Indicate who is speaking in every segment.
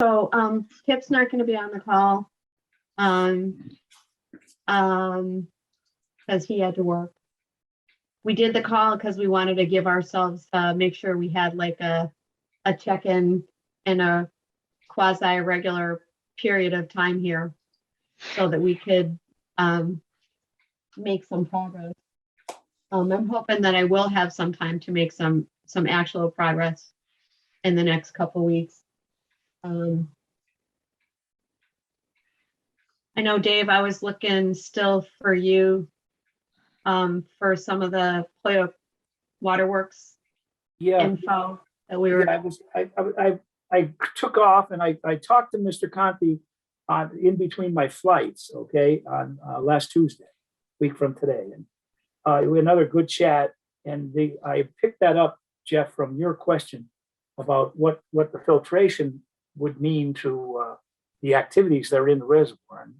Speaker 1: So, Kip's not gonna be on the call. Because he had to work. We did the call because we wanted to give ourselves, make sure we had like a check-in and a quasi-regular period of time here so that we could, make some progress. I'm hoping that I will have some time to make some actual progress in the next couple weeks. I know, Dave, I was looking still for you for some of the Hoyoke Waterworks
Speaker 2: Yeah,
Speaker 1: info that we were.
Speaker 2: I took off and I talked to Mr. Conti in between my flights, okay, on last Tuesday, week from today. And we had another good chat. And I picked that up, Jeff, from your question about what the filtration would mean to the activities that are in the reservoir. And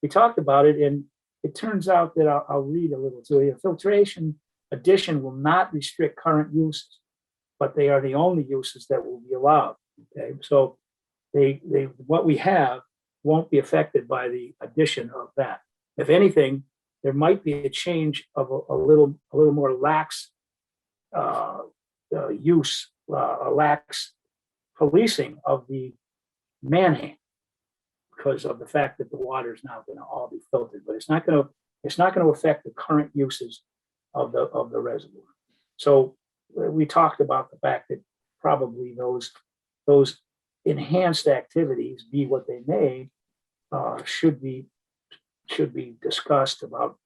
Speaker 2: we talked about it, and it turns out that I'll read a little to you. Filtration addition will not restrict current uses, but they are the only uses that will be allowed. Okay, so what we have won't be affected by the addition of that. If anything, there might be a change of a little more lax use, a lax policing of the manhand because of the fact that the water is now going to all be filtered, but it's not going to affect the current uses of the reservoir. So we talked about the fact that probably those enhanced activities, be what they may, should be discussed about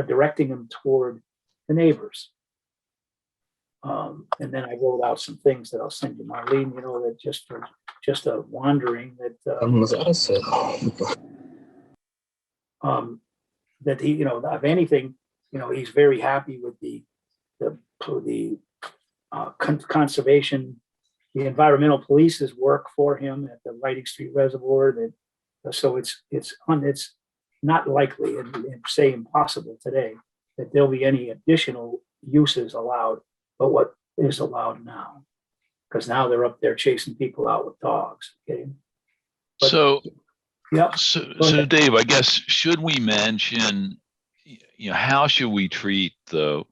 Speaker 2: directing them toward the neighbors. And then I wrote out some things that I'll send you, Marlene, that just a wandering that that he, if anything, he's very happy with the conservation, the environmental police's work for him at the Whiting Street Reservoir. So it's not likely and say impossible today that there'll be any additional uses allowed, but what is allowed now, because now they're up there chasing people out with dogs. Okay.
Speaker 3: So
Speaker 2: Yeah.
Speaker 3: Dave, I guess, should we mention, how should we treat the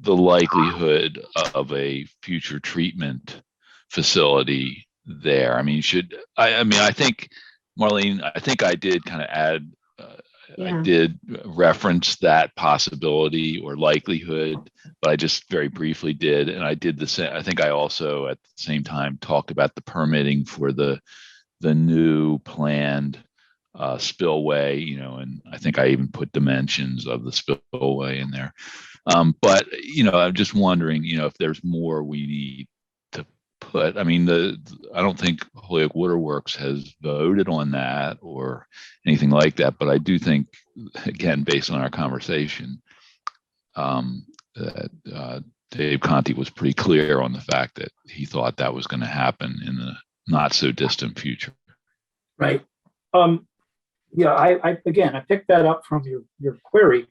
Speaker 3: likelihood of a future treatment facility there? I mean, I think, Marlene, I did kind of add, I did reference that possibility or likelihood, but I just very briefly did. And I did the same. I think I also at the same time talked about the permitting for the new planned spillway, and I think I even put dimensions of the spillway in there. But, I'm just wondering, if there's more we need to put. I mean, I don't think Hoyoke Waterworks has voted on that or anything like that, but I do think, again, based on our conversation, that Dave Conti was pretty clear on the fact that he thought that was going to happen in the not so distant future.
Speaker 2: Right. Yeah, I picked that up from your query,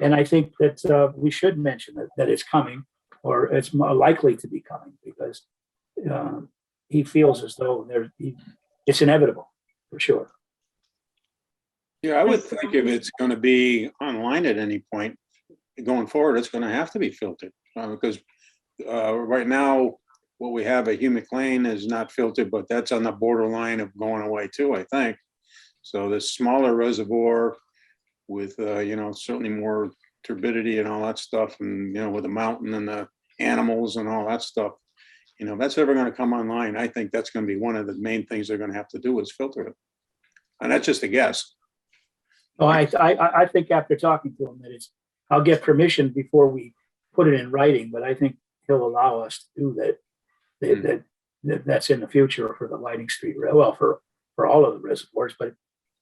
Speaker 2: and I think that we should mention that it's coming, or it's more likely to be coming, because he feels as though it's inevitable for sure.
Speaker 4: Yeah, I would think if it's going to be online at any point going forward, it's going to have to be filtered because right now what we have at Humic Lane is not filtered, but that's on the borderline of going away too, I think. So this smaller reservoir with, certainly more turbidity and all that stuff, and, with the mountain and the animals and all that stuff, that's ever going to come online. I think that's going to be one of the main things they're going to have to do is filter it. And that's just a guess.
Speaker 2: Oh, I think after talking to him that I'll get permission before we put it in writing, but I think he'll allow us to do that. That's in the future for the Whiting Street, well, for all of the reservoirs, but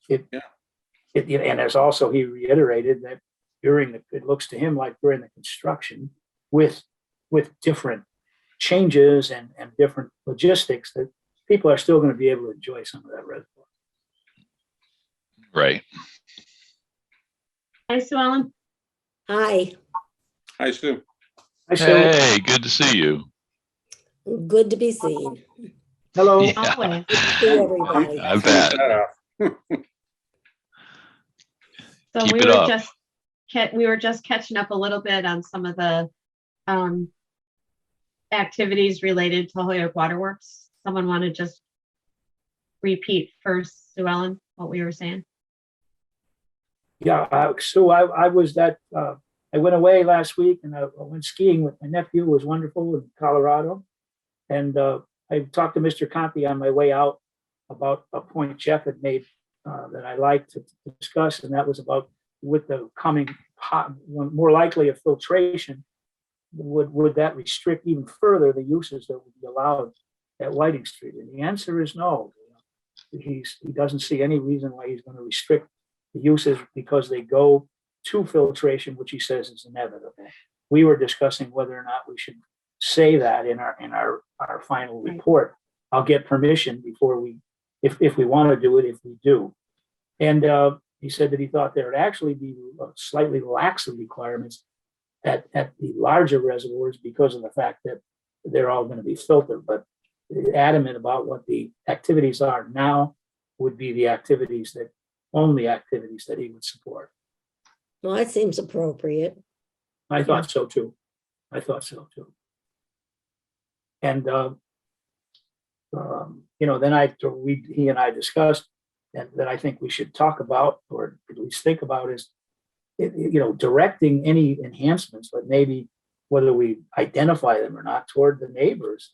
Speaker 2: and as also he reiterated that it looks to him like during the construction with different changes and different logistics, that people are still going to be able to enjoy some of that reservoir.
Speaker 3: Right.
Speaker 1: Hi, Sue Ellen.
Speaker 5: Hi,
Speaker 4: Hi, Sue.
Speaker 2: Hi, Sue.
Speaker 3: Hey, good to see you.
Speaker 5: good to be seen.
Speaker 2: Hello.
Speaker 3: Yeah.
Speaker 1: Always.
Speaker 5: See everybody.
Speaker 3: I bet.
Speaker 1: So
Speaker 3: Keep
Speaker 1: we
Speaker 3: it
Speaker 1: were
Speaker 3: up.
Speaker 1: just, we were just catching up a little bit on some of the activities related to Holyoke Waterworks. Someone want to just repeat first, Sue Ellen, what we were saying?
Speaker 2: Yeah, so I was I went away last week and I went skiing with my nephew. It was wonderful in Colorado. And I talked to Mr. Conti on my way out about a point Jeff had made that I like to discuss, and that was about with the coming more likely a filtration, would that restrict even further the uses that would be allowed at Whiting Street? And the answer is no. He doesn't see any reason why he's going to restrict the uses because they go to filtration, which he says is inevitable. We were discussing whether or not we should say that in our final report. I'll get permission before we, if we want to do it, if we do. And he said that he thought there would actually be slightly laxer requirements at the larger reservoirs because of the fact that they're all going to be filtered. But adamant about what the activities are now would be the activities that only activities that he would support.
Speaker 5: Well, that seems appropriate.
Speaker 2: I thought so too. And then he and I discussed, and that I think we should talk about, or at least think about, is directing any enhancements, but maybe whether we identify them or not toward the neighbors,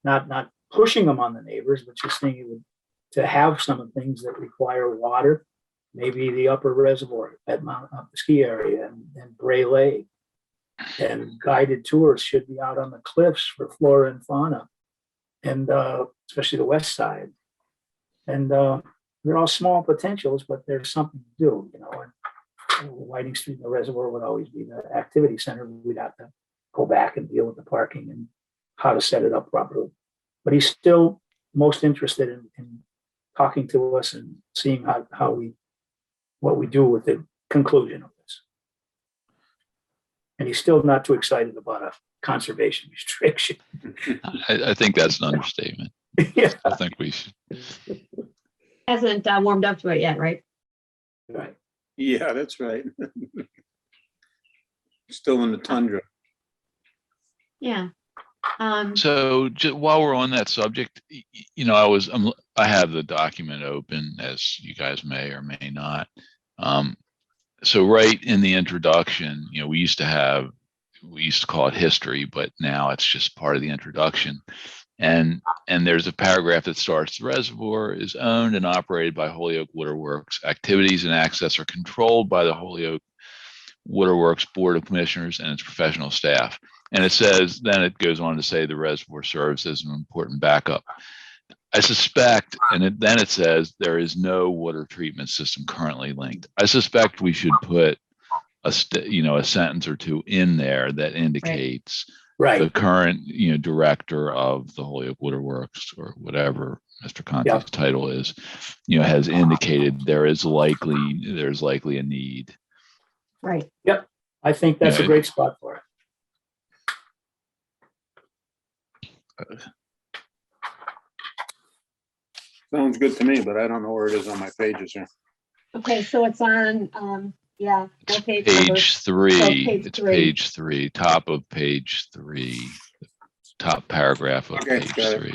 Speaker 2: not pushing them on the neighbors, but just thinking to have some of the things that require water, maybe the upper reservoir at the ski area and Bray Lake, and guided tours should be out on the cliffs for flora and fauna, and especially the west side. And they're all small potentials, but there's something to do, And Whiting Street and the reservoir would always be the activity center. We'd have to go back and deal with the parking and how to set it up properly. But he's still most interested in talking to us and seeing what we do with the conclusion of this. And he's still not too excited about a conservation restriction.
Speaker 3: I think that's an understatement.
Speaker 2: Yeah.
Speaker 3: I think we should.
Speaker 1: Hasn't warmed up to it yet, right?
Speaker 2: Right.
Speaker 4: Yeah, that's right. Still in the tundra.
Speaker 1: Yeah.
Speaker 3: So while we're on that subject, I have the document open, as you guys may or may not. So right in the introduction, we used to call it history, but now it's just part of the introduction. And there's a paragraph that starts: the reservoir is owned and operated by Holyoke Waterworks. Activities and access are controlled by the Holyoke Waterworks Board of Commissioners and its professional staff. And then it goes on to say the reservoir serves as an important backup. I suspect, then it says there is no water treatment system currently linked. I suspect we should put a sentence or two in there that indicates the current, director of the Holyoke Waterworks, or whatever Mr. Conti's title is, has indicated there's likely a need.
Speaker 1: Right.
Speaker 2: Yep. I think that's a great spot for it.
Speaker 4: Sounds good to me, but I don't know where it is on my pages here.
Speaker 1: Okay, so it's on, no page
Speaker 3: Page
Speaker 1: numbers.
Speaker 3: 3.
Speaker 1: page
Speaker 3: It's
Speaker 1: 3.
Speaker 3: page 3, top of page 3, top paragraph of
Speaker 4: Okay,
Speaker 3: page
Speaker 4: got it.
Speaker 3: 3.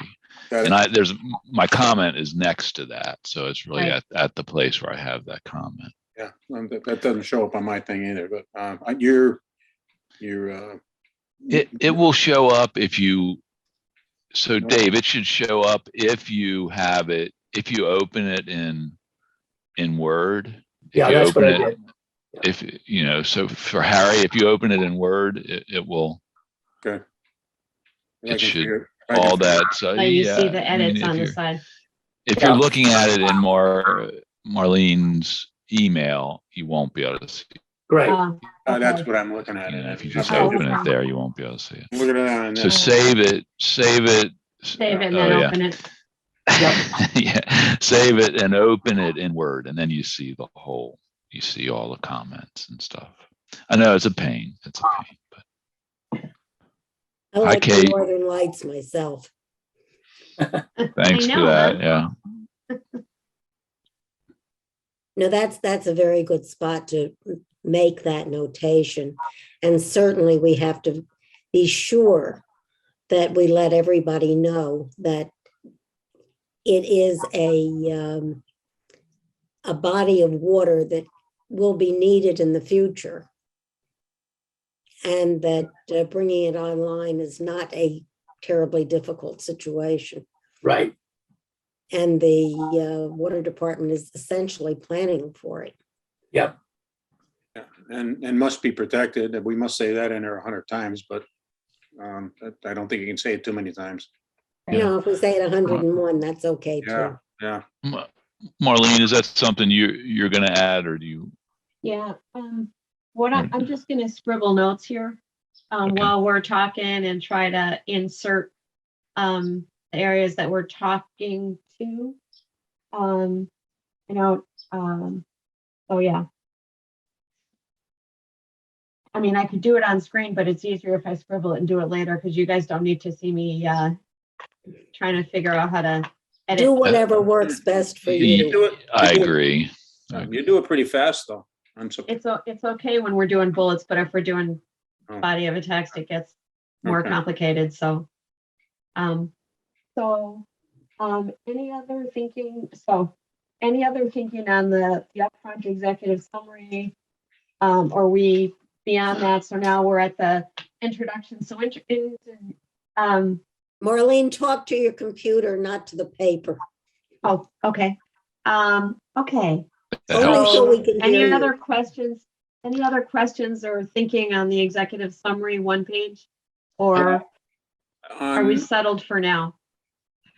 Speaker 4: Got it.
Speaker 3: And my comment is next to that, so it's really
Speaker 1: Right.
Speaker 3: at the place where I have that comment.
Speaker 4: Yeah, that doesn't show up on my thing either, but you're
Speaker 3: It will show up if you. So Dave, it should show up if you have it, if you open it in Word.
Speaker 2: Yeah, that's what I did.
Speaker 3: If so for Harry, if you open it in Word, it will.
Speaker 4: okay.
Speaker 3: It should
Speaker 4: I can
Speaker 3: all
Speaker 4: figure
Speaker 3: that. So
Speaker 1: You
Speaker 3: yeah,
Speaker 1: see the
Speaker 3: I mean,
Speaker 1: edits on the side.
Speaker 3: if you're looking at it in Marlene's email, you won't be able to see it.
Speaker 2: Great.
Speaker 4: That's
Speaker 1: Okay.
Speaker 4: what I'm looking at.
Speaker 3: If you just
Speaker 1: Oh,
Speaker 3: open
Speaker 1: okay.
Speaker 3: it there, you won't be able to see it.
Speaker 4: Look at that on
Speaker 3: So
Speaker 4: this.
Speaker 3: save it.
Speaker 1: Save it and then
Speaker 3: Oh, yeah.
Speaker 1: open it.
Speaker 3: Yeah, save it and open it in Word, and then you see you see all the comments and stuff. I know it's a pain. It's a pain, but
Speaker 5: I like the
Speaker 3: Kate.
Speaker 5: Northern Lights myself.
Speaker 3: Thanks for
Speaker 1: know,
Speaker 3: that.
Speaker 1: huh?
Speaker 3: Yeah.
Speaker 5: No, that's a very good spot to make that notation. And certainly we have to be sure that we let everybody know that it is a body of water that will be needed in the future. And that bringing it online is not a terribly difficult situation.
Speaker 2: Right.
Speaker 5: And the water department is essentially planning for it.
Speaker 2: Yep.
Speaker 4: Yeah, and must be protected. And we must say that in there 100 times, but I don't think you can say it too many times.
Speaker 5: You know, if we say it 101, that's okay
Speaker 4: Yeah,
Speaker 5: too.
Speaker 4: yeah.
Speaker 3: Marlene, is that something you're going to add, or do you?
Speaker 1: Yeah, what I'm just gonna scribble notes here,
Speaker 3: Okay.
Speaker 1: while we're talking and try to insert, the areas that we're talking to. You know, oh yeah. I mean, I could do it on screen, but it's easier if I scribble it and do it later, because you guys don't need to see me, trying to figure out how to edit.
Speaker 5: Do whatever works best for you.
Speaker 4: do it.
Speaker 3: I
Speaker 4: You do it.
Speaker 3: agree.
Speaker 4: You do it pretty fast, though. I'm surprised.
Speaker 1: It's okay when we're doing bullets, but if we're doing
Speaker 4: Oh.
Speaker 1: body of a text, it gets more
Speaker 4: Okay.
Speaker 1: complicated, so. Any other thinking, on the upfront executive summary? Or we beyond that, so now we're at the introduction, so
Speaker 5: Marlene, talk to your computer, not to the paper.
Speaker 1: oh, okay. Okay,
Speaker 3: That
Speaker 5: Only
Speaker 3: helps.
Speaker 5: so we can
Speaker 1: any
Speaker 5: hear
Speaker 1: other
Speaker 5: you.
Speaker 1: questions? Any other questions or thinking on the executive summary one page? Or are we settled for now?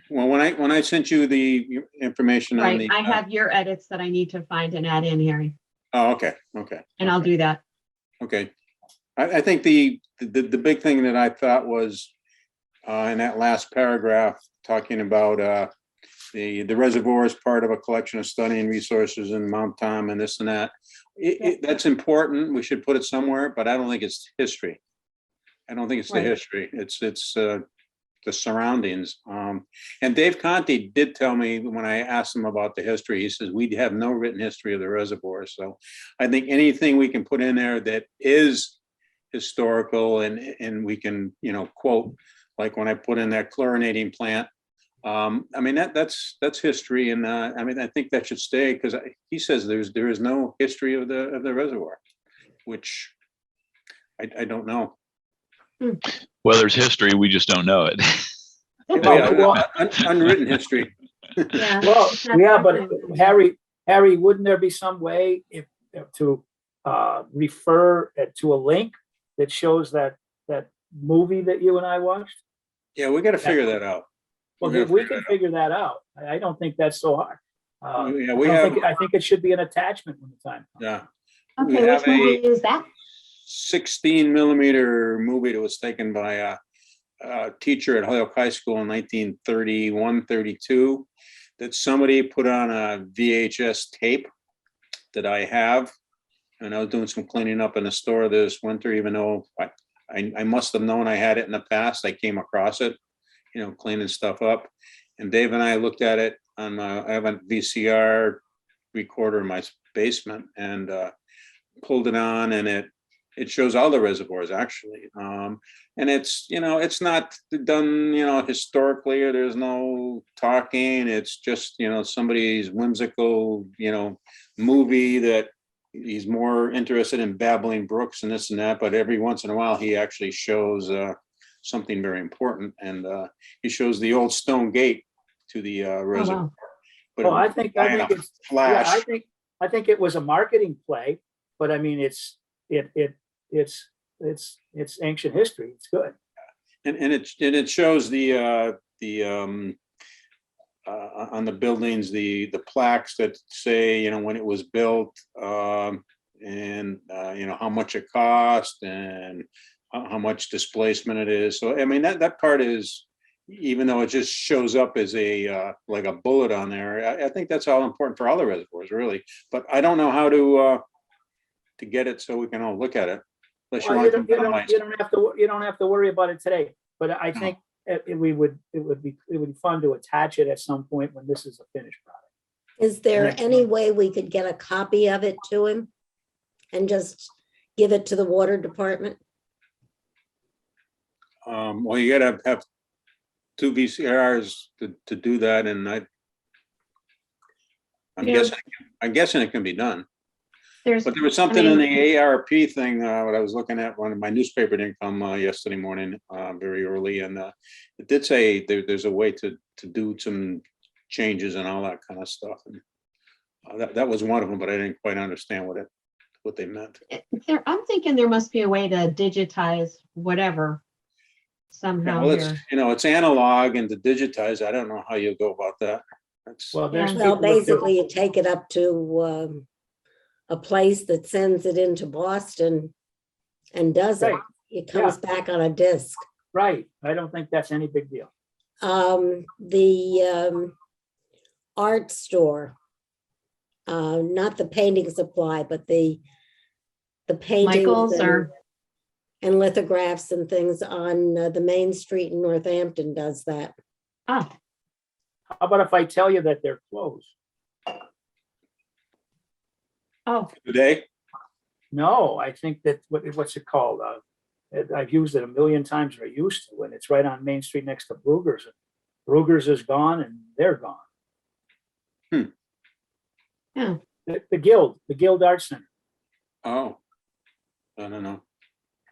Speaker 4: Well, when I sent you the information on
Speaker 1: Right,
Speaker 4: the.
Speaker 1: I have your edits that I need to find and add in, Harry,
Speaker 4: Oh, okay, okay.
Speaker 1: and I'll do that.
Speaker 4: Okay. I think the big thing that I thought was in that last paragraph, talking about the reservoir is part of a collection of studying resources in Mount Tom and this and that. That's important. We should put it somewhere, but I don't think it's history. I don't think it's the
Speaker 1: Right.
Speaker 4: history. It's the surroundings. And Dave Conti did tell me when I asked him about the history, he says, we have no written history of the reservoir. So I think anything we can put in there that is historical and we can, quote, like when I put in that chlorinating plant. I mean, that's history. And I mean, I think that should stay because he says there is no history of the reservoir, which I don't know.
Speaker 3: Well, there's history. We just don't know it.
Speaker 4: Unwritten history.
Speaker 1: Yeah.
Speaker 2: Well,
Speaker 1: it's not
Speaker 2: yeah, but
Speaker 1: something-
Speaker 2: Harry, wouldn't there be some way to refer to a link that shows that movie that you and I watched?
Speaker 4: Yeah, we got to figure that out.
Speaker 2: Well,
Speaker 4: We gotta
Speaker 2: we
Speaker 4: figure
Speaker 2: can figure that out. I don't think that's so hard.
Speaker 4: Yeah, we have.
Speaker 2: I think it should be an attachment when the time comes.
Speaker 4: Yeah. We
Speaker 1: Okay,
Speaker 4: have
Speaker 1: which movie is that?
Speaker 4: 16 millimeter movie that was taken by a teacher at Holyoke High School in 1931, 32, that somebody put on a VHS tape that I have. And I was doing some cleaning up in the store this winter, even though I must have known I had it in the past. I came across it, cleaning stuff up. And Dave and I looked at it on I have a VCR recorder in my basement and pulled it on, and it shows all the reservoirs actually. And it's not done, historically, or there's no talking. It's just, somebody's whimsical, movie that he's more interested in babbling brooks and this and that. But every once in a while, he actually shows something very important. And he shows the old stone gate to the reservoir.
Speaker 1: wow.
Speaker 4: But
Speaker 2: Well, I think it's
Speaker 4: flash.
Speaker 2: yeah, I think it was a marketing play, but I mean it's ancient history. It's good.
Speaker 4: And it shows the on the buildings, the plaques that say, when it was built, and how much it cost and how much displacement it is. So I mean that part is, even though it just shows up as a like a bullet on there, I think that's all important for all the reservoirs, really. But I don't know how to get it so we can all look at it. Unless
Speaker 2: Well,
Speaker 4: you
Speaker 2: you
Speaker 4: want
Speaker 2: don't have to worry about it today. But I think it would be fun to attach it at some point when this is a finished product.
Speaker 5: Is there
Speaker 2: Next
Speaker 5: any
Speaker 2: one.
Speaker 5: way we could get a copy of it to him and just give it to the water department?
Speaker 4: Well, you gotta have two VCRs to do that, and I'm
Speaker 1: Yeah.
Speaker 4: guessing it can be done.
Speaker 1: There's,
Speaker 4: But there was something in
Speaker 1: mean-
Speaker 4: the ARP thing, what I was looking at, when my newspaper didn't come yesterday morning, very early, and it did say there's a way to do some changes and all that kind of stuff. And that was one of them, but I didn't quite understand what they meant.
Speaker 1: I'm thinking there must be a way to digitize whatever somehow
Speaker 4: Well, it's,
Speaker 1: here.
Speaker 4: it's analog, and to digitize, I don't know how you go about that. That's,
Speaker 2: Well, there's
Speaker 1: Yeah.
Speaker 5: Well,
Speaker 2: people that do-
Speaker 5: basically you take it up to a place that sends it into Boston and does it.
Speaker 2: Right.
Speaker 5: It comes back on a disc.
Speaker 2: Right, I don't think that's any big deal.
Speaker 5: The art store, not the painting supply, but the paintings
Speaker 1: Michael's or,
Speaker 5: and lithographs and things on the main street in Northampton does that.
Speaker 1: ah,
Speaker 2: How about if I tell you that they're closed?
Speaker 1: oh,
Speaker 4: today,
Speaker 2: No, I think that, what's it called? I've used it a million times, or I used to, and it's right on Main Street next to Brugger's. Brugger's is gone and they're gone.
Speaker 1: yeah.
Speaker 2: The Guild Art Center.
Speaker 4: oh, I don't know.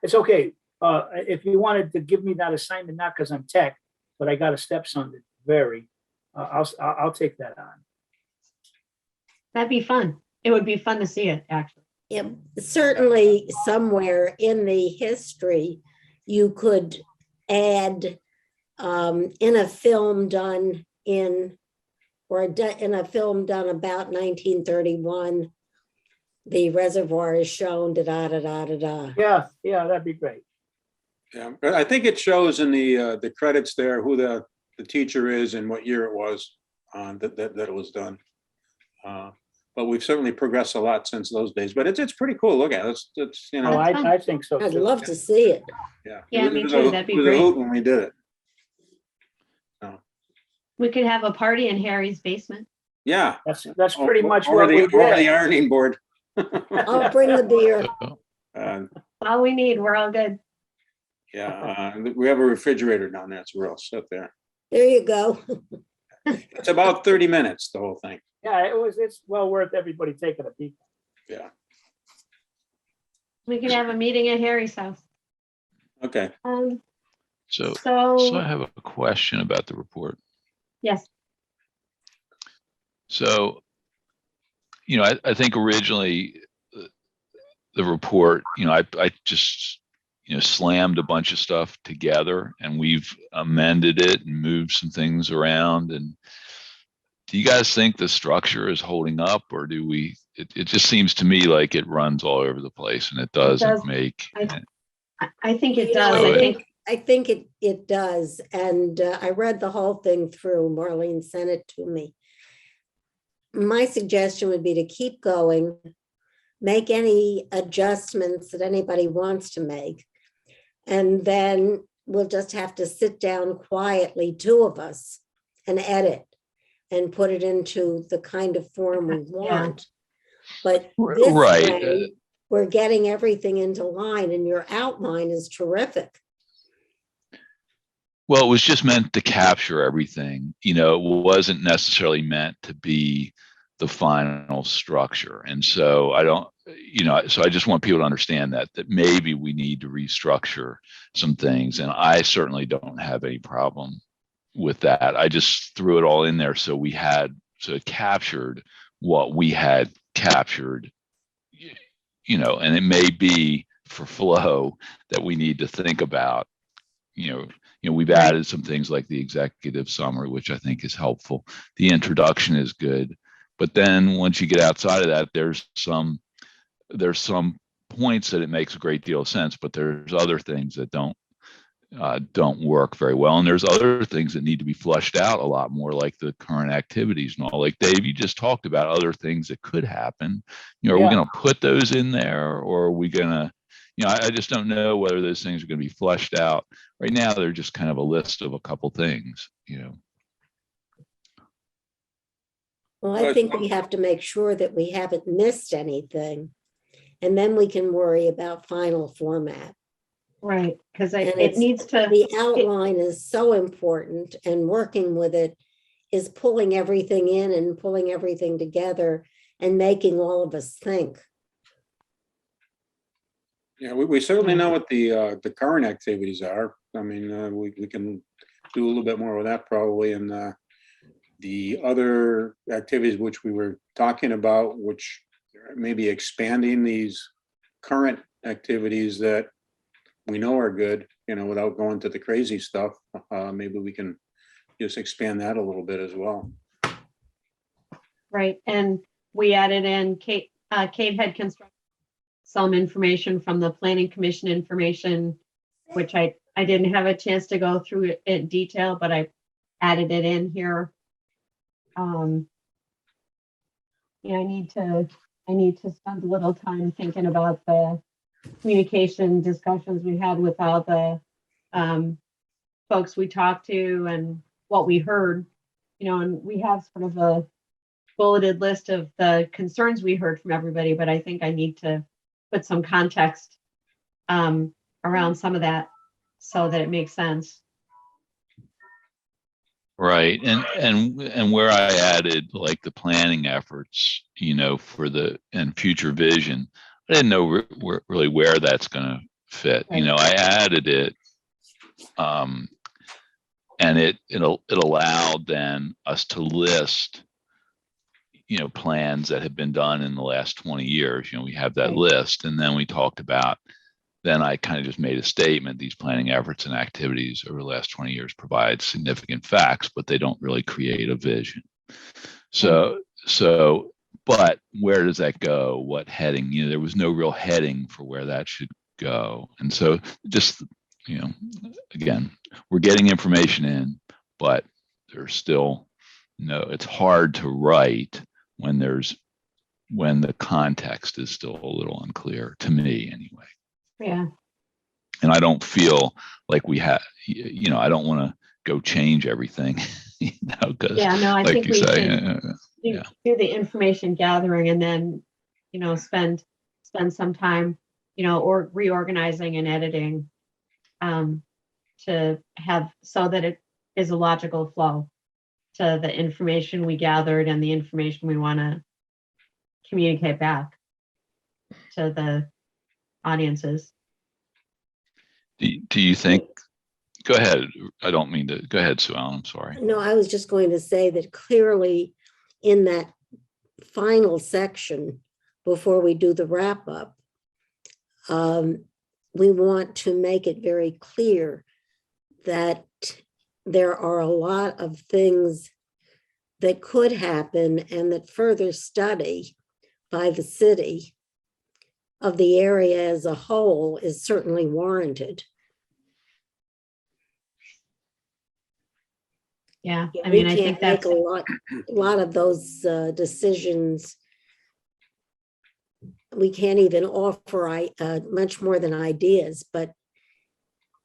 Speaker 2: It's okay. If you wanted to give me that assignment, not because I'm tech, but I got a stepson that's very, I'll take that on.
Speaker 1: That'd be fun. It would be fun to see it, actually.
Speaker 5: Yeah, certainly somewhere in the history, you could add in a film done in, in a film done about 1931, the reservoir is shown, da-da-da-da-da-da.
Speaker 2: Yeah, that'd be great.
Speaker 4: Yeah, but I think it shows in the credits there who the teacher is and what year it was that it was done. But we've certainly progressed a lot since those days. But it's pretty cool to look at. It's
Speaker 2: Oh,
Speaker 1: That's fun.
Speaker 2: I think so
Speaker 5: I'd
Speaker 2: too.
Speaker 5: love to see it.
Speaker 4: yeah.
Speaker 1: Yeah,
Speaker 4: It
Speaker 1: me
Speaker 4: was
Speaker 1: too.
Speaker 4: a-
Speaker 1: That'd be
Speaker 4: it was a
Speaker 1: great.
Speaker 4: hoot when we did it.
Speaker 1: We could have a party in Harry's basement.
Speaker 4: Yeah.
Speaker 2: That's pretty much
Speaker 4: Over
Speaker 2: what we
Speaker 4: the
Speaker 2: did.
Speaker 4: ironing board.
Speaker 5: I'll bring the beer.
Speaker 1: All we need, we're all good.
Speaker 4: Yeah, we have a refrigerator down there, so we're all set there.
Speaker 5: There you go.
Speaker 4: It's about 30 minutes, the whole thing.
Speaker 2: Yeah, it's well worth everybody taking a peek.
Speaker 4: Yeah,
Speaker 1: We could have a meeting at Harry's house.
Speaker 4: okay.
Speaker 3: So I
Speaker 1: So,
Speaker 3: have a question about the report.
Speaker 1: yes,
Speaker 3: So, I think originally the report, I just, slammed a bunch of stuff together, and we've amended it and moved some things around. And do you guys think the structure is holding up, or do we, it just seems to me like it runs all over the place and it doesn't
Speaker 1: does.
Speaker 3: make.
Speaker 1: I think it
Speaker 5: You know,
Speaker 1: does.
Speaker 3: So
Speaker 1: I think,
Speaker 5: I think it does. And I read the whole thing through. Marlene sent it to me. My suggestion would be to keep going, make any adjustments that anybody wants to make. And then we'll just have to sit down quietly, two of us, and edit and put it into the kind of form we want. But this
Speaker 3: Right.
Speaker 5: way, we're getting everything into line, and your outline is terrific.
Speaker 3: Well, it was just meant to capture everything. It wasn't necessarily meant to be the final structure. And so so I just want people to understand that maybe we need to restructure some things. And I certainly don't have any problem with that. I just threw it all in there so it captured what we had captured, and it may be for flow that we need to think about, we've added some things like the executive summary, which I think is helpful. The introduction is good. But then once you get outside of that, there's some points that it makes a great deal of sense, but there's other things that don't work very well. And there's other things that need to be flushed out a lot more, like the current activities and all. Like Dave, you just talked about other things that could happen. Are we going to put those in there, or are we going to, you know, I just don't know whether those things are going to be fleshed out. Right now, they're just kind of a list of a couple things, you know.
Speaker 5: Well, I think we have to make sure that we haven't missed anything. And then we can worry about final format.
Speaker 1: Right, because
Speaker 5: And
Speaker 1: it
Speaker 5: it's-
Speaker 1: needs to,
Speaker 5: The outline is so important, and working with it is pulling everything in and pulling everything together and making all of us think.
Speaker 4: Yeah, we certainly know what the current activities are. I mean, we can do a little bit more with that probably. And the other activities which we were talking about, which maybe expanding these current activities that we know are good, you know, without going to the crazy stuff. Maybe we can just expand that a little bit as well.
Speaker 1: right, and we added in Kate had constructed some information from the planning commission information, which I didn't have a chance to go through it in detail, but I added it in here. Yeah, I need to spend a little time thinking about the communication discussions we had with all the folks we talked to and what we heard, you know, and we have sort of a bulleted list of the concerns we heard from everybody, but I think I need to put some context around some of that so that it makes sense.
Speaker 3: Right. And where I added like the planning efforts, you know, for the and future vision, I didn't know really where that's going to fit. You know, I added it, and it allowed then us to list, you know, plans that have been done in the last 20 years. You know, we have that list, and then we talked about. Then I kind of just made a statement. These planning efforts and activities over the last 20 years provide significant facts, but they don't really create a vision. So, but where does that go? What heading? You know, there was no real heading for where that should go. And so just, you know, again, we're getting information in, but there's still it's hard to write when the context is still a little unclear to me anyway.
Speaker 1: Yeah.
Speaker 3: And I don't feel like we have, you know, I don't want to go change everything, you know, because
Speaker 1: Yeah, no, I
Speaker 3: like
Speaker 1: think
Speaker 3: you
Speaker 1: we
Speaker 3: say,
Speaker 1: should do the information gathering and then, you know, spend some time, you know, or reorganizing and editing to have so that it is a logical flow to the information we gathered and the information we want to communicate back to the audiences.
Speaker 3: do you think, go ahead. I don't mean to, go ahead, Sue Ellen, I'm sorry.
Speaker 5: No, I was just going to say that clearly in that final section, before we do the wrap up, we want to make it very clear that there are a lot of things that could happen and that further study by the city of the area as a whole is certainly warranted.
Speaker 1: Yeah, I mean, I think
Speaker 5: make
Speaker 1: that's
Speaker 5: a lot of those decisions. We can't even offer much more than ideas, but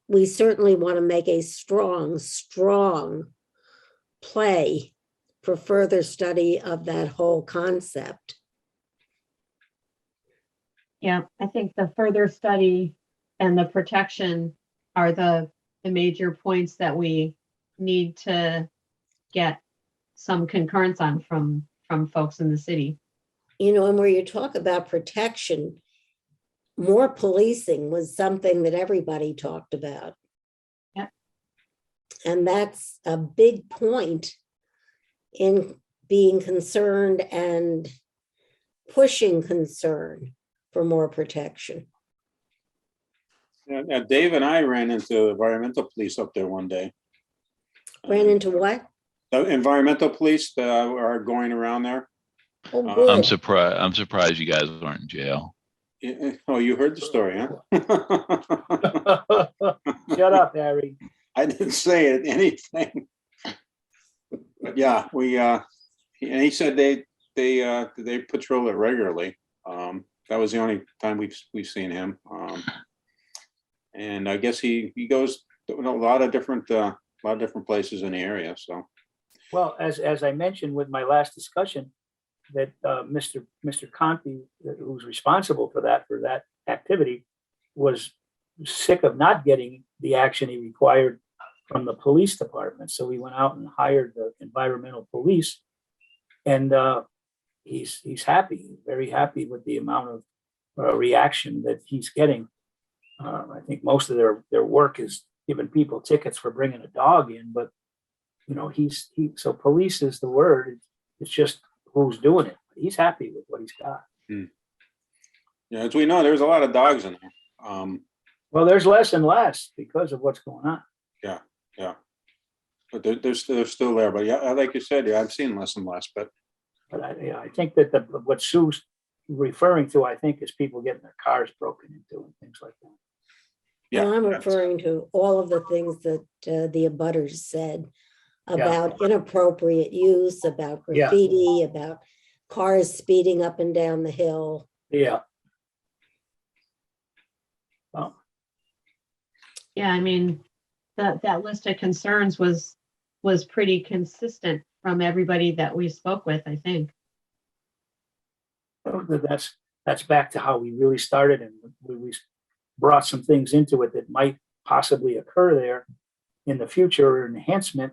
Speaker 5: we certainly want to make a strong play for further study of that whole concept.
Speaker 1: Yeah, I think the further study and the protection are the major points that we need to get some concurrence on from folks in the city.
Speaker 5: You know, and where you talk about protection, more policing was something that everybody talked about.
Speaker 1: Yeah.
Speaker 5: And that's a big point in being concerned and pushing concern for more protection.
Speaker 4: Yeah, Dave and I ran into environmental police up there one day.
Speaker 5: Ran into what?
Speaker 4: The environmental police that are going around there.
Speaker 5: Oh,
Speaker 3: I'm
Speaker 5: good.
Speaker 3: surprised you guys aren't in jail.
Speaker 4: Oh, you heard the story, huh?
Speaker 2: Shut up, Harry.
Speaker 4: I didn't say anything. But yeah, and he said they patrol it regularly. That was the only time we've seen him. And I guess he goes to a lot of different places in the area, so.
Speaker 2: Well, as I mentioned with my last discussion, that Mr. Conti, who's responsible for that activity, was sick of not getting the action he required from the police department. So he went out and hired the environmental police, and he's happy, very happy with the amount of reaction that he's getting. I think most of their work is giving people tickets for bringing a dog in, but you know, so police is the word. It's just who's doing it. He's happy with what he's got.
Speaker 4: Yeah, as we know, there's a lot of dogs in there.
Speaker 2: Well, there's less and less because of what's going on.
Speaker 4: Yeah, but they're still there. But yeah, like you said, yeah, I've seen less and less. But
Speaker 2: I think that what Sue's referring to, I think, is people getting their cars broken into and things like that.
Speaker 4: yeah,
Speaker 5: Well, I'm referring to all of the things that the abutters said about inappropriate use, about
Speaker 2: Yeah.
Speaker 5: graffiti, about cars speeding up and down the hill.
Speaker 2: Yeah. Well,
Speaker 1: Yeah, I mean, that list of concerns was pretty consistent from everybody that we spoke with, I think.
Speaker 2: that's back to how we really started, and we brought some things into it that might possibly occur there in the future, or enhancement,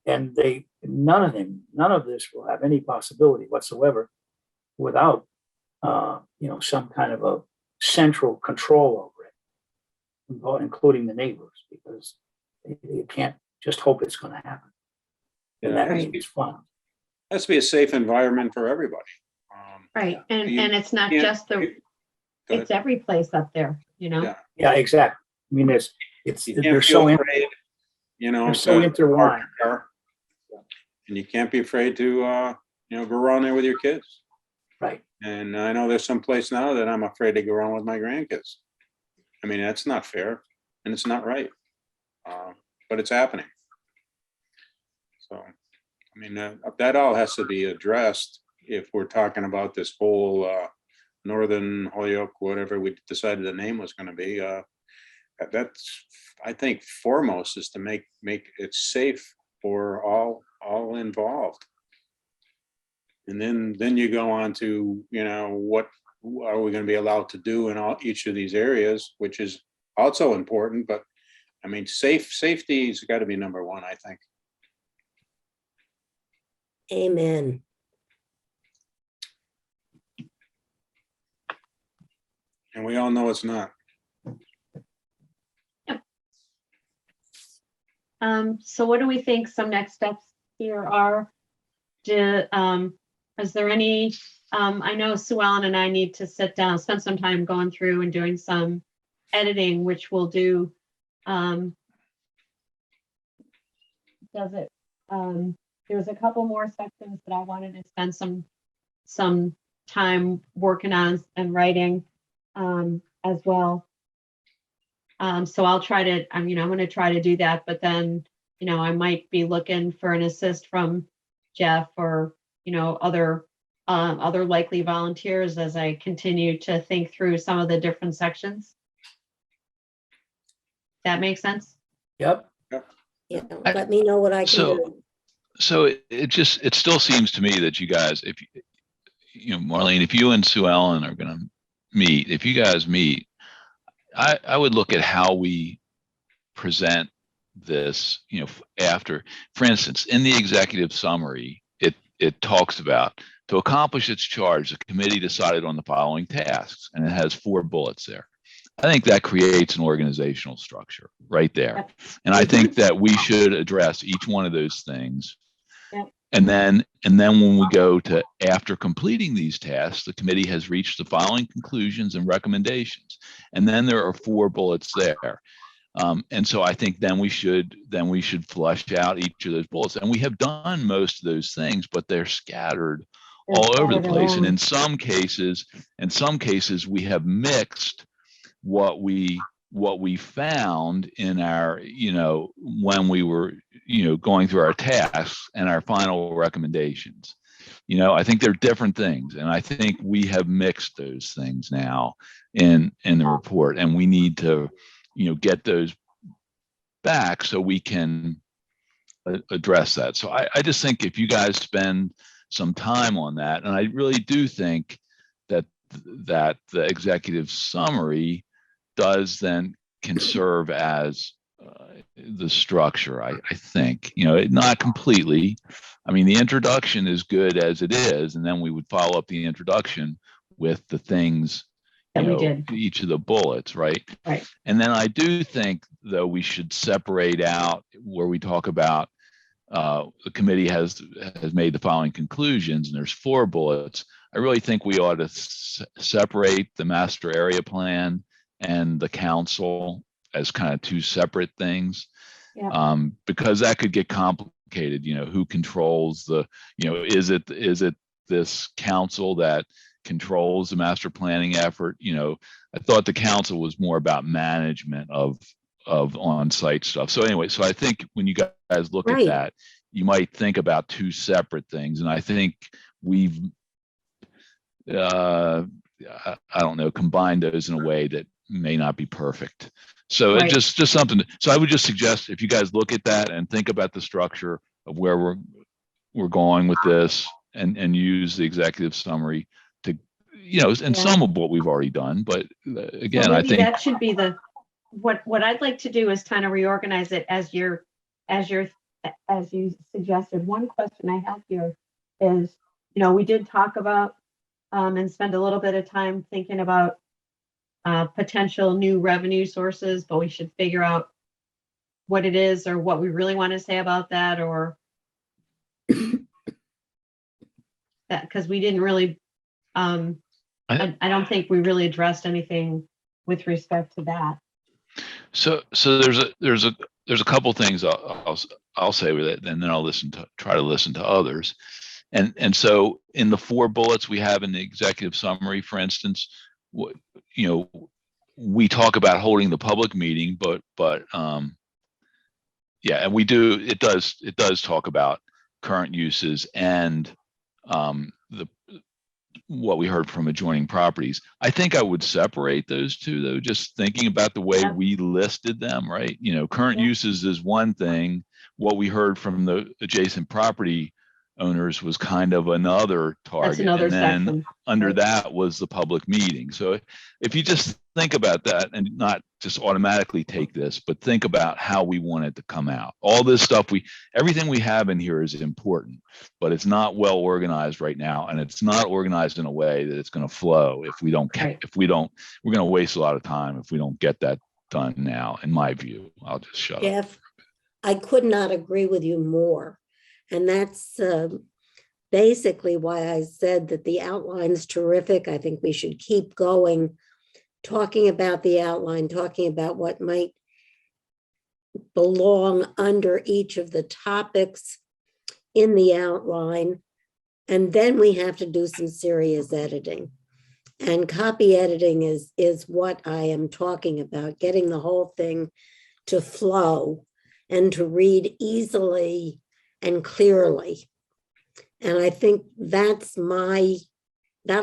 Speaker 2: and none of this will have any possibility whatsoever without some kind of a central control over it, including the neighbors, because you can't just hope it's going to happen. And that means fun.
Speaker 4: has to be a safe environment for everybody.
Speaker 1: Right, and
Speaker 4: You
Speaker 1: it's not
Speaker 4: can't-
Speaker 1: just it's every place up there, you know?
Speaker 4: Yeah.
Speaker 2: Yeah, exactly. I mean,
Speaker 4: You
Speaker 2: they're
Speaker 4: can't feel
Speaker 2: so
Speaker 4: afraid,
Speaker 2: they're so
Speaker 4: to
Speaker 2: intertwined.
Speaker 4: park your car. And you can't be afraid to, go around there with your kids.
Speaker 2: Right.
Speaker 4: And I know there's some place now that I'm afraid to go around with my grandkids. I mean, that's not fair and it's not right. But it's happening. So, I mean, that all has to be addressed if we're talking about this whole Northern Holyoke, whatever we decided the name was going to be. That's, I think, foremost is to make it safe for all involved. And then you go on to, what are we going to be allowed to do in each of these areas, which is also important. But I mean, safety's got to be number one, I think.
Speaker 5: Amen.
Speaker 4: And we all know it's not.
Speaker 1: So what do we think some next steps here are? Is there any, I know Sue Ellen and I need to sit down, spend some time going through and doing some editing, which we'll do. There's a couple more sections that I wanted to spend some time working on and writing as well. So I'll try to, I'm going to try to do that, but then, I might be looking for an assist from Jeff or, other likely volunteers as I continue to think through some of the different sections. That makes sense?
Speaker 2: Yep.
Speaker 5: Yeah, let me know what I can do.
Speaker 3: So it still seems to me that you guys, if Marlene, if you and Sue Ellen are going to meet, if you guys meet, I would look at how we present this, after, for instance, in the executive summary, it talks about, to accomplish its charge, the committee decided on the following tasks, and it has 4 bullets there. I think that creates an organizational structure right there. And I think that we should address each one of those things.
Speaker 1: Yep.
Speaker 3: And then when we go to, after completing these tasks, the committee has reached the following conclusions and recommendations. And then there are 4 bullets there. And so I think then we should flesh out each of those bullets. And we have done most of those things, but they're scattered all over the place. And in some cases, we have mixed what we found in our, when we were, going through our tasks and our final recommendations. I think they're different things. And I think we have mixed those things now in the report, and we need to get those back so we can address that. So I just think if you guys spend some time on that, and I really do think that the executive summary can serve as the structure. I think, not completely. I mean, the introduction is good as it is, and then we would follow up the introduction with the things,
Speaker 1: That we did.
Speaker 3: each of the bullets, right?
Speaker 1: Right.
Speaker 3: And then I do think, though, we should separate out where we talk about the committee has made the following conclusions, and there's 4 bullets. I really think we ought to separate the master area plan and the council as kind of 2 separate things.
Speaker 1: Yeah.
Speaker 3: Because that could get complicated. Who controls is it this council that controls the master planning effort? I thought the council was more about management of on-site stuff. So anyway, I think when you guys look at
Speaker 5: Right.
Speaker 3: that, you might think about 2 separate things. And I think we've, I don't know, combined those in a way that may not be perfect. So
Speaker 1: Right.
Speaker 3: it's just something. So I would just suggest if you guys look at that and think about the structure of where we're going with this, and use the executive summary to, and some of what we've already done. But again,
Speaker 1: Well,
Speaker 3: I
Speaker 1: maybe
Speaker 3: think
Speaker 1: that should be what I'd like to do is kind of reorganize it as you suggested. One question I have here is, we did talk about and spend a little bit of time thinking about potential new revenue sources, but we should figure out what it is or what we really want to say about that, or that, because we didn't really, I don't think we really addressed anything with respect to that.
Speaker 3: so. There's a couple things I'll say with it, and then I'll try to listen to others. And so in the 4 bullets we have in the executive summary, for instance, we talk about holding the public meeting, but and we do. It does talk about current uses and what we heard from adjoining properties. I think I would separate those 2, though, just thinking about the way we listed them, right? Current uses is one thing. What we heard from the adjacent property owners was kind of another target.
Speaker 1: That's another
Speaker 3: and then
Speaker 1: section.
Speaker 3: under that was the public meeting. So if you just think about that and not just automatically take this, but think about how we want it to come out. All this stuff, everything we have in here is important, but it's not well organized right now. And it's not organized in a way that it's going to flow we're going to waste a lot of time if we don't get that done now, in my view. I'll just shut up.
Speaker 5: Jeff, I could not agree with you more. And that's basically why I said that the outline's terrific. I think we should keep going, talking about the outline, talking about what might belong under each of the topics in the outline. And then we have to do some serious editing. And copy editing is what I am talking about, getting the whole thing to flow and to read easily and clearly. And I think that'll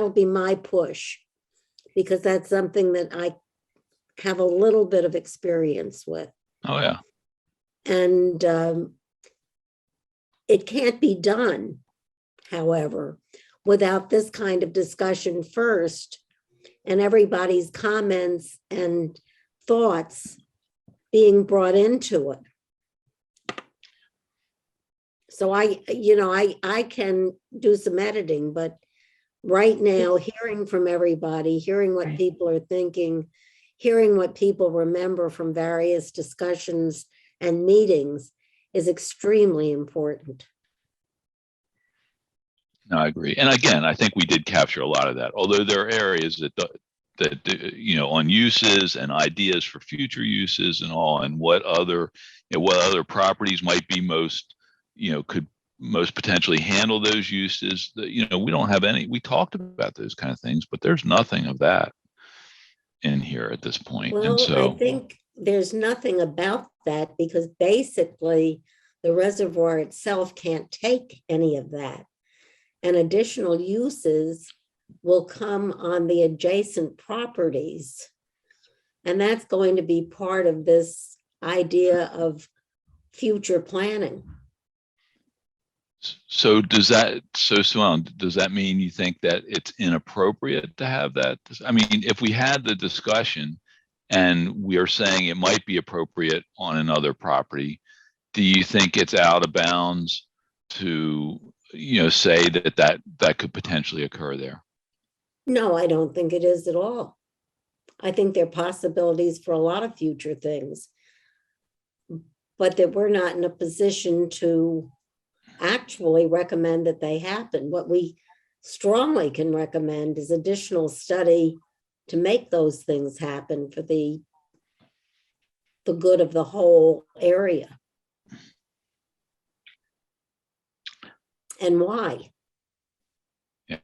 Speaker 5: be my push, because that's something that I have a little bit of experience with.
Speaker 3: Oh, yeah.
Speaker 5: And it can't be done, however, without this kind of discussion first, and everybody's comments and thoughts being brought into it. So I can do some editing, but right now, hearing from everybody, hearing what people are thinking, hearing what people remember from various discussions and meetings is extremely important.
Speaker 3: No, I agree. And again, I think we did capture a lot of that, although there are areas that on uses and ideas for future uses and all, and what other properties might be could most potentially handle those uses. We don't have any. We talked about those kind of things, but there's nothing of that in here at this point.
Speaker 5: Well,
Speaker 3: and so
Speaker 5: I think there's nothing about that, because basically the reservoir itself can't take any of that. And additional uses will come on the adjacent properties. And that's going to be part of this idea of future planning.
Speaker 3: So Sue Ellen, does that mean you think that it's inappropriate to have that? I mean, if we had the discussion and we are saying it might be appropriate on another property, do you think it's out of bounds to, say that could potentially occur there?
Speaker 5: No, I don't think it is at all. I think there are possibilities for a lot of future things, but that we're not in a position to actually recommend that they happen. What we strongly can recommend is additional study to make those things happen for the good of the whole area. And why?
Speaker 3: Yeah.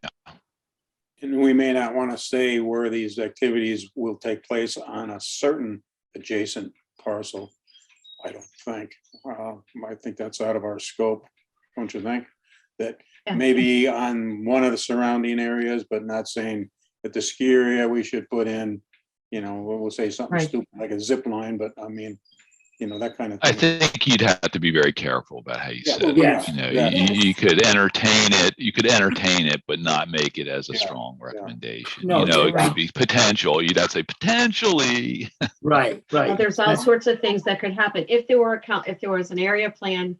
Speaker 4: And we may not want to say where these activities will take place on a certain adjacent parcel. I don't think. I think that's out of our scope, don't you think? That
Speaker 1: Yeah.
Speaker 4: maybe on one of the surrounding areas, but not saying that the ski area we should put in, we'll say something
Speaker 1: Right.
Speaker 4: stupid like a zip line, but I mean, that kind of
Speaker 3: I
Speaker 4: thing.
Speaker 3: think you'd have to be very careful about how you
Speaker 4: Yeah,
Speaker 3: said
Speaker 4: well,
Speaker 3: it.
Speaker 2: yes,
Speaker 3: You could entertain it, but not make it as a
Speaker 4: Yeah,
Speaker 3: strong recommendation.
Speaker 2: No, you're
Speaker 3: It
Speaker 2: right.
Speaker 3: could be potential. You'd have to say potentially.
Speaker 2: Right,
Speaker 1: Well,
Speaker 2: right.
Speaker 1: there's all sorts of things that could happen if there was an area plan.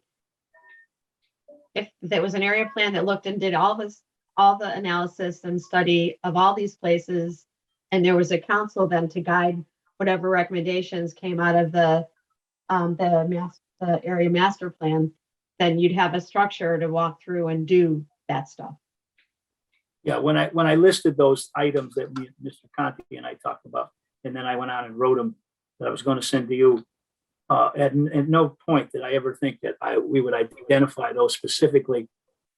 Speaker 1: If there was an area plan that looked and did all the analysis and study of all these places, and there was a council then to guide whatever recommendations came out of the area master plan, then you'd have a structure to walk through and do that stuff.
Speaker 2: Yeah, when I listed those items that Mr. Conti and I talked about, and then I went on and wrote them that I was going to send to you, at no point did I ever think that we would identify those specifically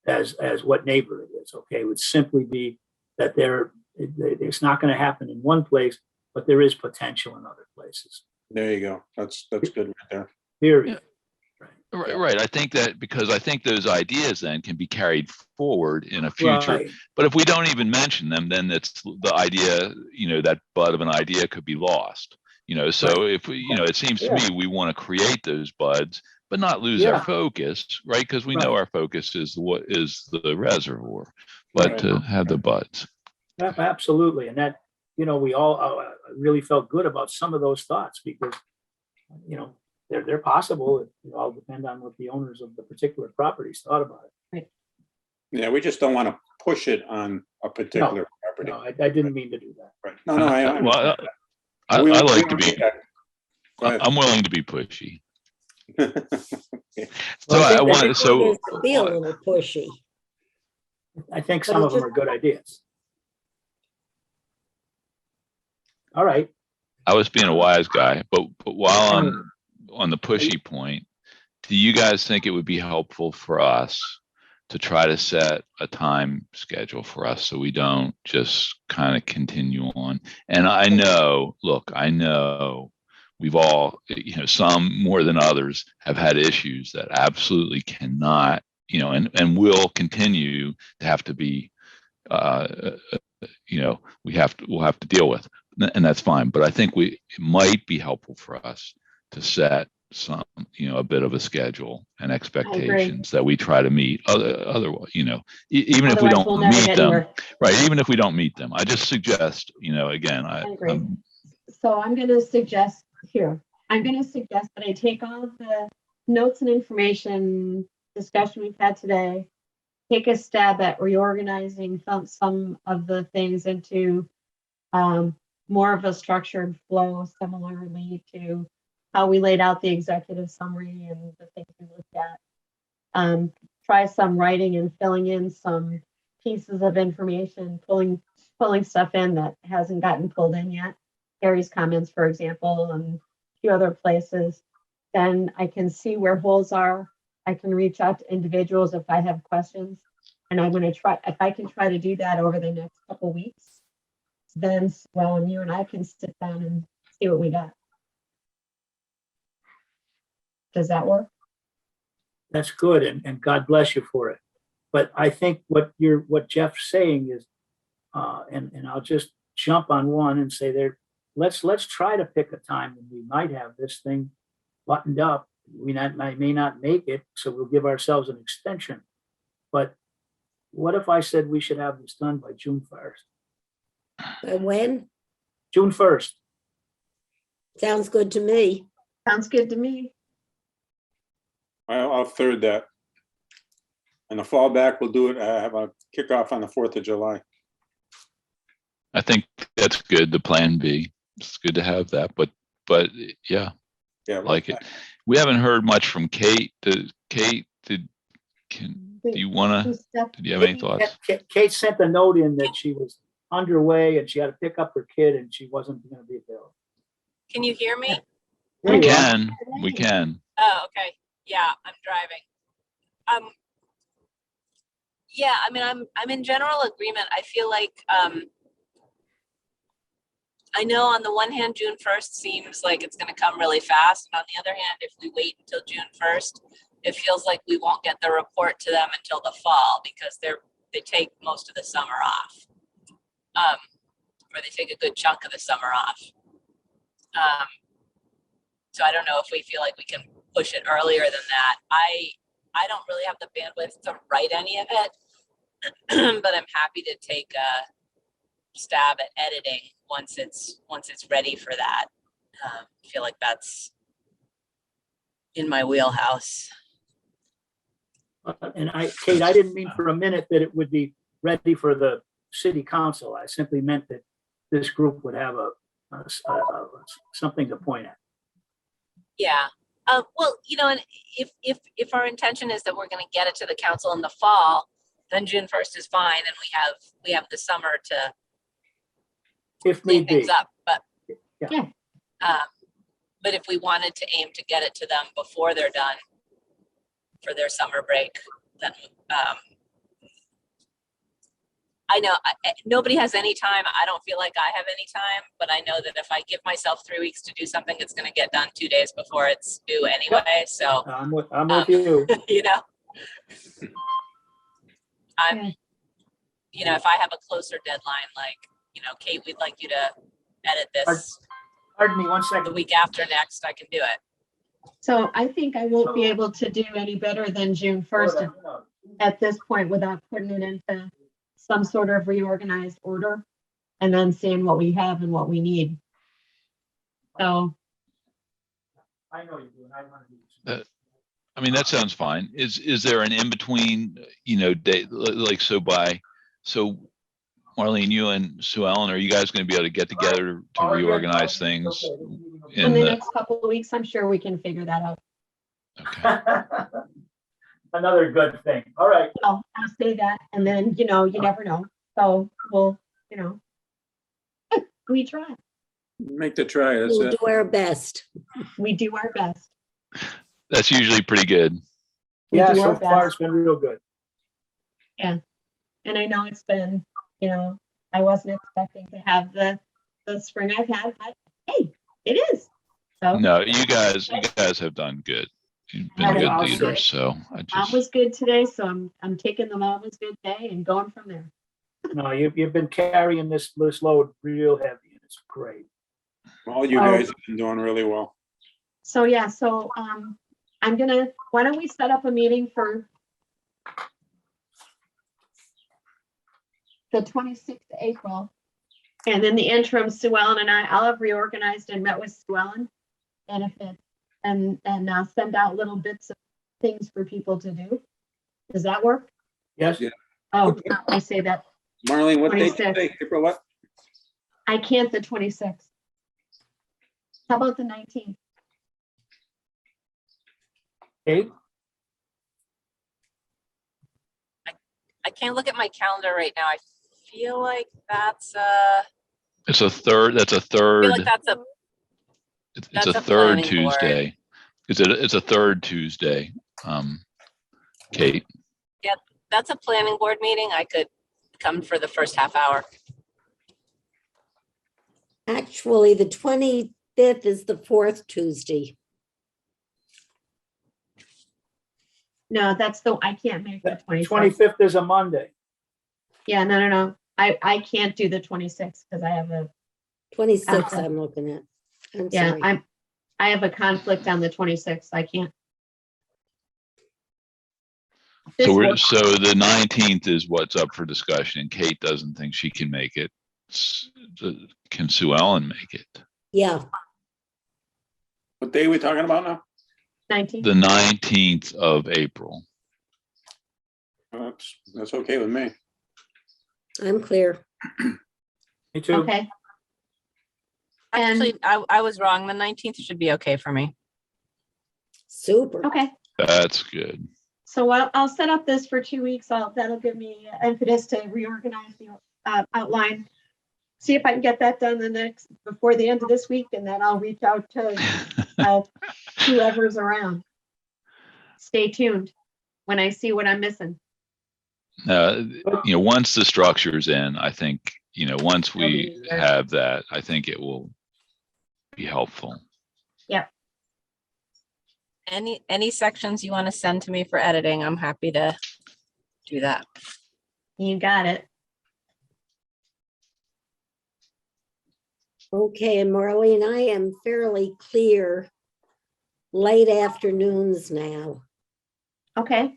Speaker 2: as what neighbor it is. Okay, it would simply be that it's not going to happen in one place, but there is potential in other places.
Speaker 4: There you go. That's good right there.
Speaker 2: Period.
Speaker 3: Right. I think that because I think those ideas then can be carried forward in a future.
Speaker 2: Right.
Speaker 3: But if we don't even mention them, then it's the idea, that bud of an idea could be lost. So if we, it seems to me we want to create those buds, but not lose our focus, right? Because we know our focus is what is the reservoir, but
Speaker 4: Right.
Speaker 3: to have the buds.
Speaker 2: Absolutely. And that, we all really felt good about some of those thoughts because, they're possible. It all depend on what the owners of the particular properties thought about it.
Speaker 4: Yeah, we just don't want to push it on a particular property.
Speaker 2: No, I didn't mean to do that.
Speaker 4: Right. No, I
Speaker 3: Well, I
Speaker 4: We-
Speaker 3: like
Speaker 4: we
Speaker 3: to
Speaker 4: don't
Speaker 3: be.
Speaker 4: need that. Go ahead.
Speaker 3: I'm willing to be pushy. So
Speaker 2: Well, I
Speaker 3: I
Speaker 2: think
Speaker 3: want
Speaker 2: that
Speaker 3: so.
Speaker 5: Be a little pushy.
Speaker 2: I think some of them are good ideas. All right.
Speaker 3: I was being a wise guy, but while on the pushy point, do you guys think it would be helpful for us to try to set a time schedule for us so we don't just kind of continue on? And I know we've all, some more than others have had issues that absolutely cannot, and will continue to have to be, we'll have to deal with, and that's fine. But I think it might be helpful for us to set some, a bit of a schedule and expectations that we try to meet. Otherwise, even if we
Speaker 1: Otherwise,
Speaker 3: don't
Speaker 1: we'll never
Speaker 3: meet
Speaker 1: get
Speaker 3: them,
Speaker 1: anywhere.
Speaker 3: right? Even if we don't meet them, I just suggest, again,
Speaker 1: I agree. So I'm going to suggest that I take all of the notes and information discussion we've had today, take a stab at reorganizing some of the things into more of a structured flow, similarly to how we laid out the executive summary and the things we looked at. Try some writing and filling in some pieces of information, pulling stuff in that hasn't gotten pulled in yet. Harry's comments, for example, and a few other places. Then I can see where holes are. I can reach out to individuals if I have questions. And I'm going to try, if I can try to do that over the next couple weeks, then you and I can sit down and see what we got. Does that work?
Speaker 2: That's good. And God bless you for it. But I think what Jeff's saying is, and I'll just jump on one and say let's try to pick a time when we might have this thing buttoned up. May not make it, so we'll give ourselves an extension. But what if I said we should have this done by June 1st?
Speaker 5: And when?
Speaker 2: June 1st.
Speaker 5: Sounds good to me.
Speaker 1: Sounds good to me.
Speaker 4: I'll third that. And the fallback, we'll do it, have a kickoff on the 4th of July.
Speaker 3: I think that's good, the plan B. It's good to have that, but yeah,
Speaker 4: Yeah.
Speaker 3: like it. We haven't heard much from Kate. Do you wanna,
Speaker 1: Who's Steph?
Speaker 3: did you have any thoughts?
Speaker 2: Kate sent a note in that she was underway and she had to pick up her kid and she wasn't going to be available.
Speaker 6: Can you hear me?
Speaker 2: There
Speaker 3: We
Speaker 2: you are.
Speaker 3: can, we can.
Speaker 6: Oh, okay. Yeah, I'm driving. Yeah, I mean, I'm in general agreement. I feel like, I know on the one hand, June 1st seems like it's gonna come really fast. And on the other hand, if we wait until June 1st, it feels like we won't get the report to them until the fall because they take most of the summer off. Or they take a good chunk of the summer off. So I don't know if we feel like we can push it earlier than that. I don't really have the bandwidth to write any of it, but I'm happy to take a stab at editing once it's ready for that. I feel like that's in my wheelhouse.
Speaker 2: And Kate, I didn't mean for a minute that it would be ready for the city council. I simply meant that this group would have something to point at.
Speaker 6: Yeah. Well, and if our intention is that we're going to get it to the council in the fall, then June 1st is fine, and we have the summer to
Speaker 2: If
Speaker 6: clean
Speaker 2: need be.
Speaker 6: things up. But
Speaker 2: Yeah.
Speaker 6: but if we wanted to aim to get it to them before they're done for their summer break, then I know nobody has any time. I don't feel like I have any time, but I know that if I give myself 3 weeks to do something, it's going to get done 2 days before it's due anyway. So,
Speaker 2: I'm with you.
Speaker 6: If I have a closer deadline, like, Kate, we'd like you to edit this
Speaker 2: Pardon me one
Speaker 6: the
Speaker 2: second.
Speaker 6: week after next, I can do it.
Speaker 1: So I think I won't be able to do any better than June 1st at this point without putting it into some sort of reorganized order and then seeing what we have and what we need. So,
Speaker 2: I know you do, and I want to do this.
Speaker 3: I mean, that sounds fine. Is there an in-between, day, like, so Marlene, you and Sue Ellen, are you guys going to be able to get together to reorganize things?
Speaker 1: in the next couple of weeks, I'm sure we can figure that out.
Speaker 3: Okay.
Speaker 2: Another good thing. All right.
Speaker 1: I'll say that, and then, you never know. So we'll, we try.
Speaker 4: Make the try, that's
Speaker 5: We'll
Speaker 4: it.
Speaker 5: do our best.
Speaker 1: We do our best.
Speaker 3: That's usually pretty good.
Speaker 1: We
Speaker 2: Yeah,
Speaker 1: do
Speaker 2: so
Speaker 1: our
Speaker 2: far
Speaker 1: best.
Speaker 2: it's been real good.
Speaker 1: And I know it's been, I wasn't expecting to have the spring I've had, but hey, it is. So
Speaker 3: No, you guys have done good. You've been
Speaker 1: I
Speaker 3: good
Speaker 2: will
Speaker 3: leaders, so I
Speaker 1: mom
Speaker 3: just,
Speaker 1: was good today, so I'm taking the mom was good day and going from there.
Speaker 2: No, you've been carrying this load real heavy, and it's great.
Speaker 4: All you guys have been doing really well.
Speaker 1: So yeah, why don't we set up a meeting for the 26th of April? And in the interim, Sue Ellen and I'll have reorganized and met with Sue Ellen. And send out little bits of things for people to do. Does that work?
Speaker 2: Yes?
Speaker 4: Yeah.
Speaker 1: Oh, I say that.
Speaker 4: Marlene, what date
Speaker 1: 26th.
Speaker 4: today? April what?
Speaker 1: I can't the 26th. How about the 19th?
Speaker 2: Kate?
Speaker 6: I can't look at my calendar right now. I feel like that's
Speaker 3: that's a third,
Speaker 6: it's
Speaker 3: it's
Speaker 6: that's
Speaker 3: a
Speaker 6: a
Speaker 3: third
Speaker 6: planning board.
Speaker 3: Tuesday. It's a third Tuesday. Kate,
Speaker 6: a planning board meeting. I could come for the first half hour.
Speaker 5: Actually, the 25th is the fourth Tuesday.
Speaker 1: No, I can't make the 26th.
Speaker 2: 25th is a Monday.
Speaker 1: Yeah, no. I can't do the 26th because I have
Speaker 5: 26th I'm looking at. I'm
Speaker 1: Yeah,
Speaker 5: sorry.
Speaker 1: I have a conflict on the 26th. I can't. This
Speaker 3: So
Speaker 1: works.
Speaker 3: so the 19th is what's up for discussion. Kate doesn't think she can make it. Can Sue Ellen make it?
Speaker 5: Yeah,
Speaker 4: What day are we talking about now?
Speaker 1: 19th.
Speaker 3: The 19th of April.
Speaker 4: That's okay with me.
Speaker 5: I'm clear.
Speaker 2: Me too.
Speaker 1: Okay. And-
Speaker 6: Actually, I was wrong. The 19th should be okay for me.
Speaker 5: Super.
Speaker 1: Okay.
Speaker 3: That's good.
Speaker 1: So I'll set up this for 2 weeks. That'll give me impetus to reorganize the outline. See if I can get that done before the end of this week, and then I'll reach out to whoever's around. Stay tuned when I see what I'm missing.
Speaker 3: Once the structure's in, I think, once
Speaker 1: That'll be
Speaker 3: we
Speaker 1: easier.
Speaker 3: have that, I think it will be helpful.
Speaker 6: Any sections you want to send to me for editing, I'm happy to do that.
Speaker 1: You got it.
Speaker 5: Okay, and Marlene, I am fairly clear late afternoons now.
Speaker 1: Okay.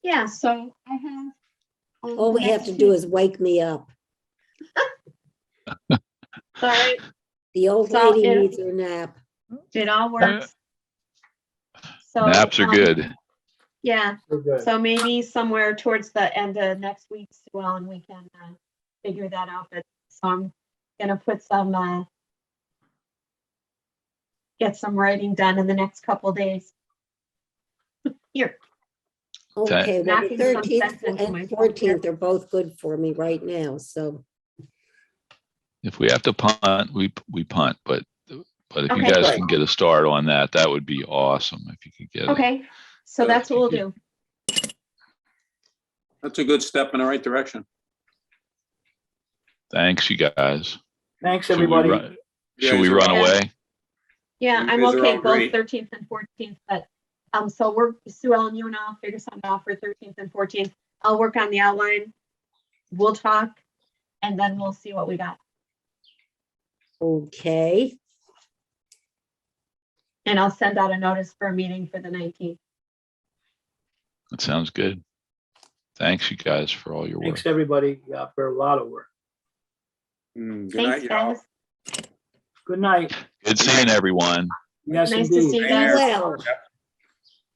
Speaker 1: Yeah, so I have.
Speaker 5: All we have to do is wake me up.
Speaker 1: Sorry,
Speaker 5: The old
Speaker 1: So
Speaker 5: lady
Speaker 1: it-
Speaker 5: needs her nap.
Speaker 1: it all works. So,
Speaker 3: Naps are good.
Speaker 1: Yeah,
Speaker 2: We're good.
Speaker 1: so maybe somewhere towards the end of next week, Sue Ellen, we can figure that out. But so I'm gonna put some, get some writing done in the next couple days. Here,
Speaker 5: Okay, well, the
Speaker 1: Knocking some
Speaker 5: 13th
Speaker 1: sense into
Speaker 5: and
Speaker 1: myself
Speaker 5: 14th are both good for me right now, so.
Speaker 3: If we have to punt, we punt, but if you
Speaker 1: Okay.
Speaker 3: guys can get a start on that, that would be awesome if you could get it.
Speaker 1: okay, so that's what we'll do.
Speaker 4: That's a good step in the right direction.
Speaker 3: Thanks, you guys.
Speaker 2: Thanks,
Speaker 3: Should we
Speaker 2: everybody.
Speaker 3: run-
Speaker 4: You
Speaker 3: Should we
Speaker 4: guys are
Speaker 3: run
Speaker 4: all-
Speaker 3: away?
Speaker 1: Yeah,
Speaker 4: You
Speaker 1: I'm
Speaker 4: guys are
Speaker 1: okay,
Speaker 4: all
Speaker 1: both
Speaker 4: great.
Speaker 1: 13th and 14th, but, so Sue Ellen, you and I'll figure something out for 13th and 14th. I'll work on the outline. We'll talk, and then we'll see what we got.
Speaker 5: Okay,
Speaker 1: And I'll send out a notice for a meeting for the 19th.
Speaker 3: That sounds good. Thanks, you guys, for all your work.
Speaker 2: Thanks, everybody, for a lot of work.
Speaker 4: Good
Speaker 1: Thanks,
Speaker 4: night, y'all.
Speaker 1: guys.
Speaker 2: Good night.
Speaker 3: Good seeing everyone.
Speaker 2: Yes,
Speaker 1: Nice to see
Speaker 2: indeed.
Speaker 1: you
Speaker 4: Hey there.
Speaker 1: guys.
Speaker 5: well.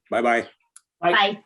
Speaker 4: Bye-bye.
Speaker 2: Bye.
Speaker 1: Bye.